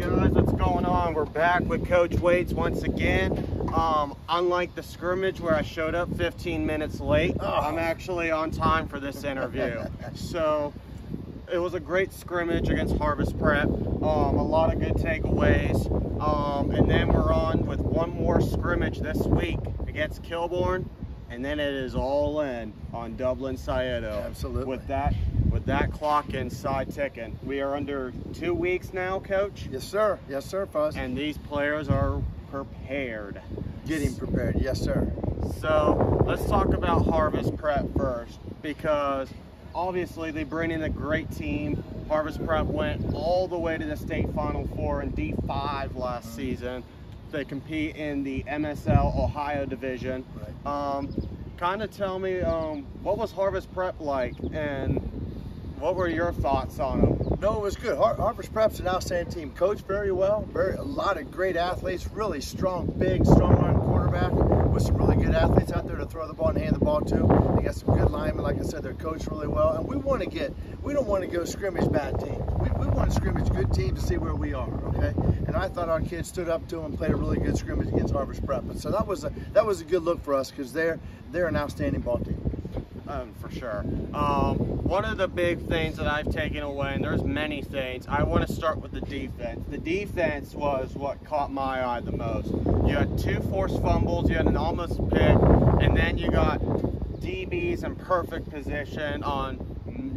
guys, what's going on? We're back with Coach Waits once again. Unlike the scrimmage where I showed up 15 minutes late, I'm actually on time for this interview. So it was a great scrimmage against Harvest Prep. A lot of good takeaways. And then we're on with one more scrimmage this week against Kilbourne, and then it is all in on Dublin Scioto. Absolutely. With that clock inside ticking. We are under 2 weeks now, Coach. Yes, sir. Yes, sir, Fuzz. And these players are prepared. Getting prepared. Yes, sir. So let's talk about Harvest Prep first, because obviously they bring in a great team. Harvest Prep went all the way to the state Final Four in D5 last season. They compete in the MSL Ohio division. Right. Kind of tell me, what was Harvest Prep like, and what were your thoughts on them? No, it was good. Harvest Prep's an outstanding team. Coached very well. A lot of great athletes. Really strong, big, strong-arm quarterback with some really good athletes out there to throw the ball and hand the ball to. They got some good linemen. Like I said, they're coached really well. And we don't want to go scrimmage bad teams. We want to scrimmage good teams to see where we are. Okay. And I thought our kids stood up to them and played a really good scrimmage against Harvest Prep. And so that was a good look for us, because they're an outstanding ball team. For sure. One of the big things that I've taken away, and there's many things, I want to start with the defense. The defense was what caught my eye the most. You had 2 forced fumbles, you had an almost pick, and then you got DBs in perfect position on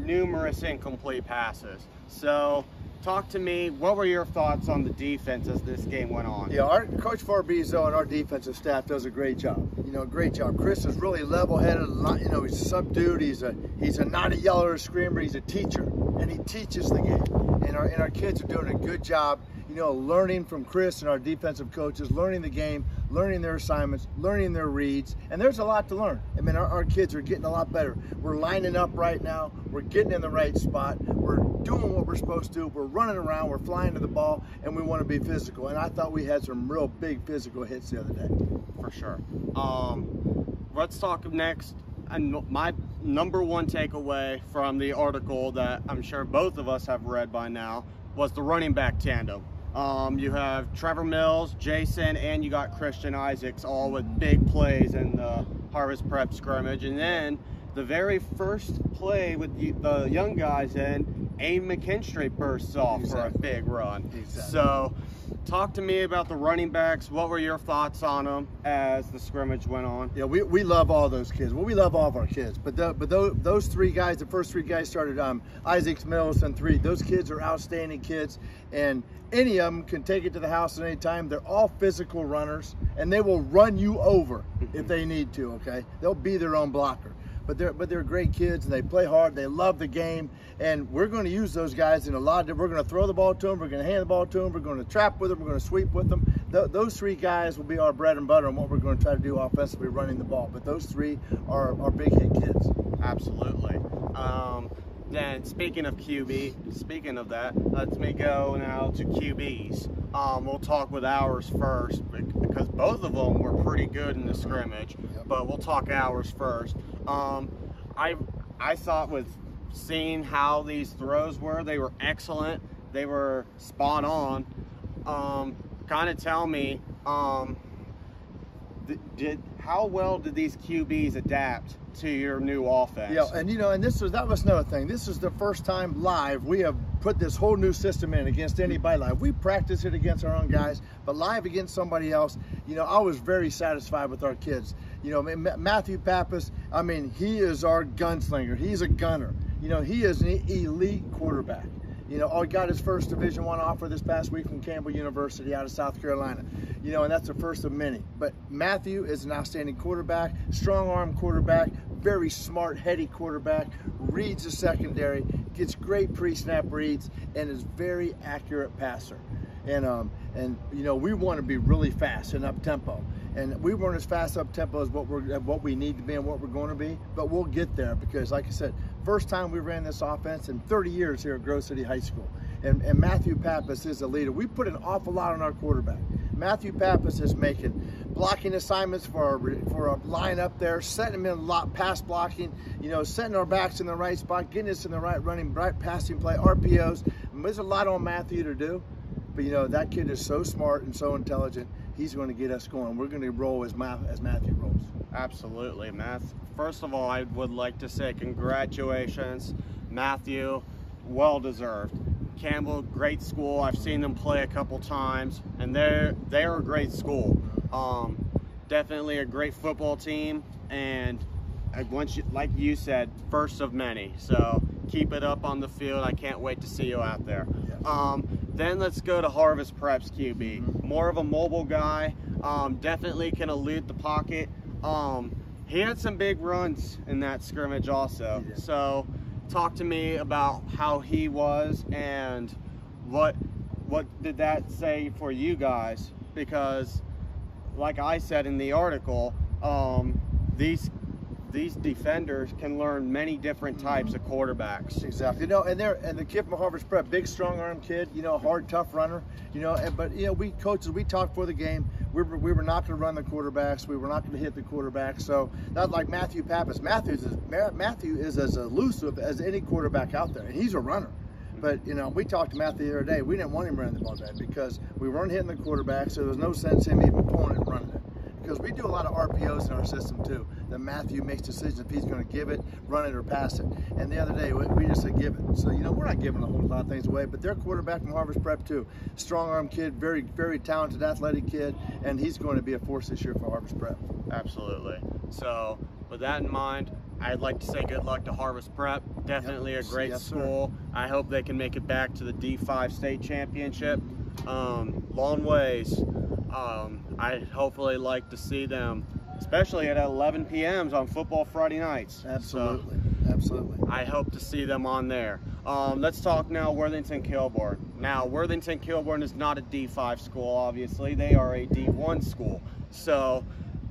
numerous incomplete passes. So talk to me, what were your thoughts on the defense as this game went on? Yeah, our Coach Farbizo and our defensive staff does a great job. Great job. Chris is really level-headed. He's subdued. He's a not a yeller or screamer. He's a teacher, and he teaches the game. And our kids are doing a good job, learning from Chris and our defensive coaches, learning the game, learning their assignments, learning their reads. And there's a lot to learn. I mean, our kids are getting a lot better. We're lining up right now. We're getting in the right spot. We're doing what we're supposed to do. We're running around. We're flying to the ball, and we want to be physical. And I thought we had some real big physical hits the other day. For sure. Let's talk next. And my number one takeaway from the article that I'm sure both of us have read by now was the running back tandem. You have Trevor Mills, Jason, and you got Christian Isaacs, all with big plays in the Harvest Prep scrimmage. And then the very first play with the young guys in, Aim McKinstry bursts off for a big run. Exactly. So talk to me about the running backs. What were your thoughts on them as the scrimmage went on? Yeah, we love all those kids. Well, we love all of our kids, but those 3 guys, the first 3 guys started, Isaacs, Mills, and 3. Those kids are outstanding kids, and any of them can take it to the house at any time. They're all physical runners, and they will run you over if they need to. Okay, they'll be their own blocker. But they're great kids, and they play hard. They love the game, and we're going to use those guys in a lot of. We're going to throw the ball to them. We're going to hand the ball to them. We're going to trap with them. We're going to sweep with them. Those 3 guys will be our bread and butter and what we're going to try to do offensively, running the ball. But those 3 are big hit kids. Absolutely. Then speaking of that, let me go now to QBs. We'll talk with ours first, because both of them were pretty good in the scrimmage. Yep. But we'll talk ours first. I thought, with seeing how these throws were, they were excellent. They were spot on. Kind of tell me, how well did these QBs adapt to your new offense? Yeah, and that was another thing. This is the first time live we have put this whole new system in against anybody live. We practice it against our own guys, but live against somebody else, I was very satisfied with our kids. Matthew Pappas, he is our gunslinger. He's a gunner. He is an elite quarterback. I got his first Division I offer this past week from Campbell University out of South Carolina. And that's the first of many. But Matthew is an outstanding quarterback, strong arm quarterback, very smart, heady quarterback, reads the secondary, gets great pre-snap reads, and is very accurate passer. And we want to be really fast and up tempo. And we weren't as fast up tempo as what we need to be and what we're going to be, but we'll get there, because, like I said, first time we ran this offense in 30 years here at Grove City High School. And Matthew Pappas is a leader. We put an awful lot on our quarterback. Matthew Pappas is making blocking assignments for our line up there, setting them in a lot, pass blocking, setting our backs in the right spot, getting us in the right passing play, RPOs. And there's a lot on Matthew to do. But you know, that kid is so smart and so intelligent. He's going to get us going. We're going to roll as Matthew rolls. Absolutely, First of all, I would like to say congratulations, Matthew. Well deserved. Campbell, great school. I've seen them play a couple times, and they're a great school. Definitely a great football team, and like you said, first of many. So keep it up on the field. I can't wait to see you out there. Yeah. Then let's go to Harvest Prep's QB. More of a mobile guy. Definitely can elude the pocket. He had some big runs in that scrimmage also. So talk to me about how he was and what did that say for you guys? Because like I said in the article, these defenders can learn many different types of quarterbacks. Exactly. You know, and the kid from Harvest Prep, big, strong arm kid. You know, hard, tough runner. You know, but you know, we coaches, we talked for the game. We were not going to run the quarterbacks. We were not going to hit the quarterbacks. So not like Matthew Pappas. Matthew is as elusive as any quarterback out there, and he's a runner. But you know, we talked to Matthew the other day. We didn't want him running the ball that because we weren't hitting the quarterback, so there was no sense him even pulling it and running it. Because we do a lot of RPOs in our system too. That Matthew makes decisions if he's going to give it, run it, or pass it. And the other day we just said give it. So you know, we're not giving a whole lot of things away, but their quarterback from Harvest Prep too, strong arm kid, very, very talented, athletic kid, and he's going to be a force this year for Harvest Prep. Absolutely. So with that in mind, I'd like to say good luck to Harvest Prep. Definitely a great school. Sir. I hope they can make it back to the D5 state championship. Long ways. I'd hopefully like to see them, especially at 11 p.m. on Football Friday nights. Absolutely, so absolutely. I hope to see them on there. Let's talk now Worthington Kilbourne. Now, Worthington Kilbourne is not a D5 school, obviously. They are a D1 school. So,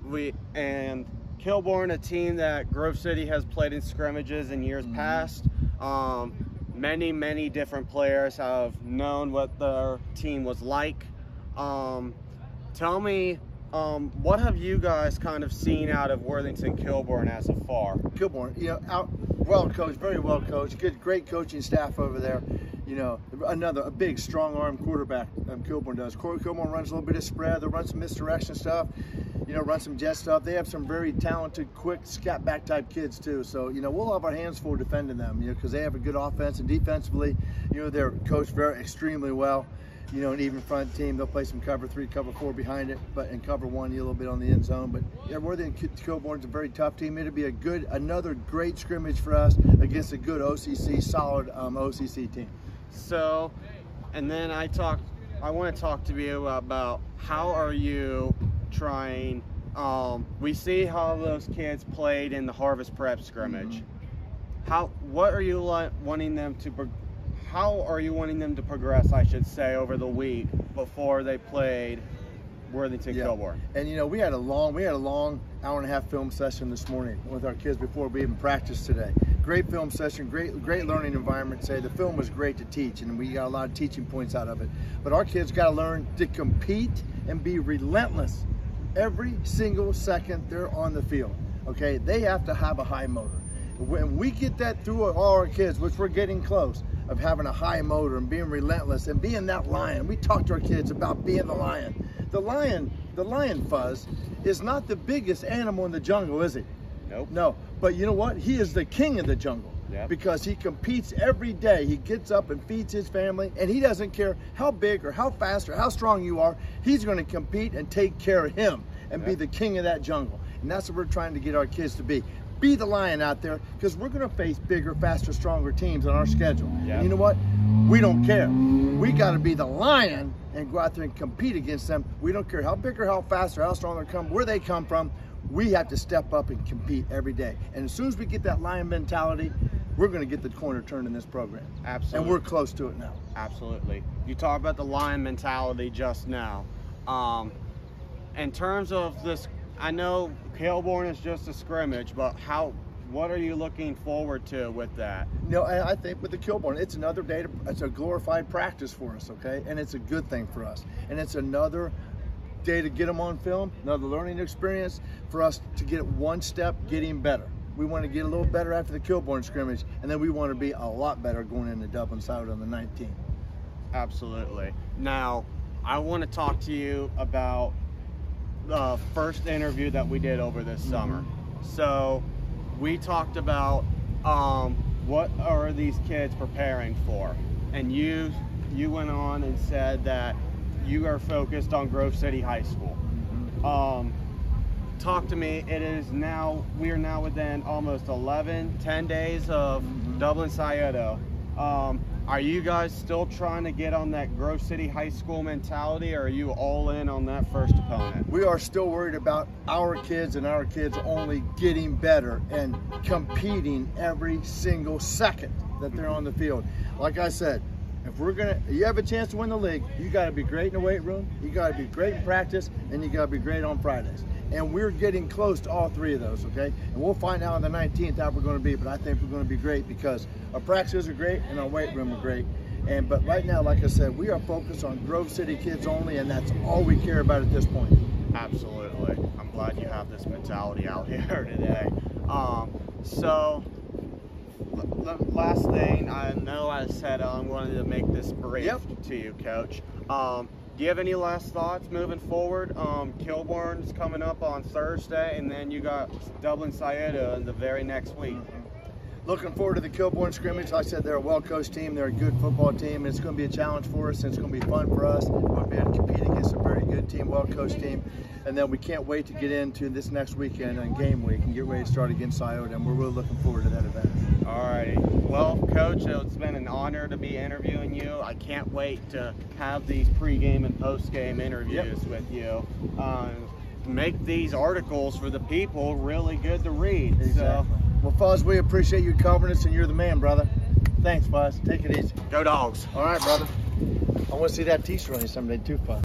Kilbourne, a team that Grove City has played in scrimmages in years past. Many different players have known what their team was like. Tell me, what have you guys kind of seen out of Worthington Kilbourne as of far? Kilbourne, you know, well coached, very well coached, great coaching staff over there. You know, a big, strong arm quarterback. Kilbourne does. Kilbourne runs a little bit of spread. They run some misdirection stuff. You know, run some jet stuff. They have some very talented, quick, scat back type kids too. So you know, we'll have our hands full defending them. You know, because they have a good offense, and defensively, you know, they're coached extremely well. You know, an even front team. They'll play some cover 3, cover 4 behind it, but in cover 1, a little bit on the end zone. But yeah, Worthington Kilbourne's a very tough team. It'll be another great scrimmage for us against a good OCC, solid OCC team. So, and then I want to talk to you about how are you trying. We see how those kids played in the Harvest Prep scrimmage. What are you wanting them to? How are you wanting them to progress, I should say, over the week before they played Worthington Kilbourne? And you know, we had a long hour-and-a-half film session this morning with our kids before we even practiced today. Great film session, great learning environment. The film was great to teach, and we got a lot of teaching points out of it. But our kids got to learn to compete and be relentless every single second they're on the field. Okay, they have to have a high motor. When we get that through all our kids, which we're getting close, of having a high motor and being relentless and being that lion. We talk to our kids about being the lion. The lion Fuzz is not the biggest animal in the jungle, is he? Nope. No, but you know what? He is the king of the jungle. Yep. Because he competes every day. He gets up and feeds his family, and he doesn't care how big or how fast or how strong you are. He's going to compete and take care of him and be the king of that jungle. And that's what we're trying to get our kids to be. Be the lion out there, because we're going to face bigger, faster, stronger teams on our schedule. Yep. And you know what? We don't care. We got to be the lion and go out there and compete against them. We don't care how big or how fast or how strong they come, where they come from. We have to step up and compete every day. And as soon as we get that lion mentality, we're going to get the corner turned in this program. Absolutely. And we're close to it now. Absolutely. You talk about the lion mentality just now. In terms of this, I know Kilbourne is just a scrimmage, but what are you looking forward to with that? No, I think with the Kilbourne, it's another day. It's a glorified practice for us, okay? And it's a good thing for us. And it's another day to get them on film, another learning experience for us to get one step getting better. We want to get a little better after the Kilbourne scrimmage, and then we want to be a lot better going into Dublin South on the 19th. Absolutely. Now, I want to talk to you about the first interview that we did over this summer. So we talked about what are these kids preparing for, and you went on and said that you are focused on Grove City High School. Talk to me. We are now within almost 10 days of Dublin Scioto. Are you guys still trying to get on that Grove City High School mentality, or are you all in on that first opponent? We are still worried about our kids and our kids only getting better and competing every single second that they're on the field. Like I said, if you have a chance to win the league, you got to be great in the weight room, you got to be great in practice, and you got to be great on Fridays. And we're getting close to all three of those, okay? And we'll find out on the 19th how we're going to be, but I think we're going to be great because our practices are great and our weight room are great. But right now, like I said, we are focused on Grove City kids only, and that's all we care about at this point. Absolutely. I'm glad you have this mentality out here today. So, last thing, I know I said I wanted to make this brief to you, Coach. Do you have any last thoughts moving forward? Kilbourne's coming up on Thursday, and then you got Dublin Scioto in the very next week. Looking forward to the Kilbourne scrimmage. Like I said, they're a well-coached team. They're a good football team, and it's going to be a challenge for us, and it's going to be fun for us. We're going to be able to compete against a very good team, well-coached team. And then we can't wait to get into this next weekend on game week and get ready to start against Scioto, and we're really looking forward to that event. All right. Well, Coach, it's been an honor to be interviewing you. I can't wait to have these pregame and postgame interviews with you. Make these articles for the people really good to read. Exactly. So, well, Fuzz, we appreciate you covering us, and you're the man, brother. Thanks, Fuzz. Take it easy. Go Dogs. All right, brother. I want to see that t-shirt on you someday too, Fuzz.